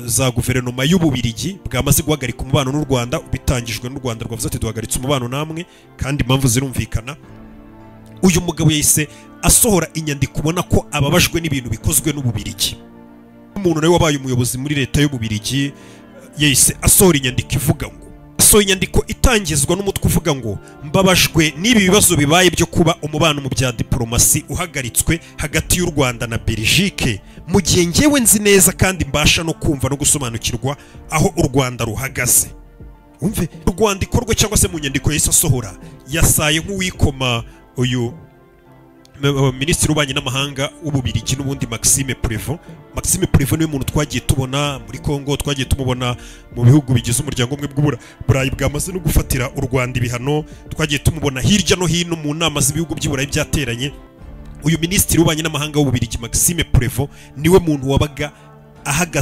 za guverinoma y'Ububirigi bwamaze guhagarika umubano n'u Rwanda bitangijwe n'u Rwanda rwavuze ati duhagaritse umubano namwe kandi impamvu zirumvikana. Uyu mugabo yahise asohora inyandiko ubona ko ababajwe n'ibintu bikozwe n'Ububirigi. Umuntu nawe wabaye umuyobozi muri leta y'Ububirigi yahise asohora inyandiko ivuga ngo inyandiko itangizwa n'umutwe uvuga ngo mbabajwe n'ibi bibazo bibaye byo kuba umubano mu bya diplomasi uhagaritswe hagati y'u Rwanda na Belgique mu gihe ngewe nzi neza kandi mbasha no kumva no gusobanukirwa aho u Rwanda ruhagaze. Umve Rwanda ikorwe cyangwa se mu nyandiko yise asohora yasaye nk'uwikoma uyu Minisitiri w'Ububanyi n'Amahanga w'Ububirigi n'ubundi Maxime Prévost niwe muntu twagiye tubona muri Kongo, twagiye tumubona mu bihugu bigize umuryango umwe bw'Uburayi bwamaze no gufatira u Rwanda ibihano, twagiye tumubona hirya no hino mu nama z'ibihugu by'Uburayi byateranye. Uyu Minisitiri w'Ububanyi n'Amahanga w'Ububirigi Maxime Prévost niwe muntu wabaga ahagaze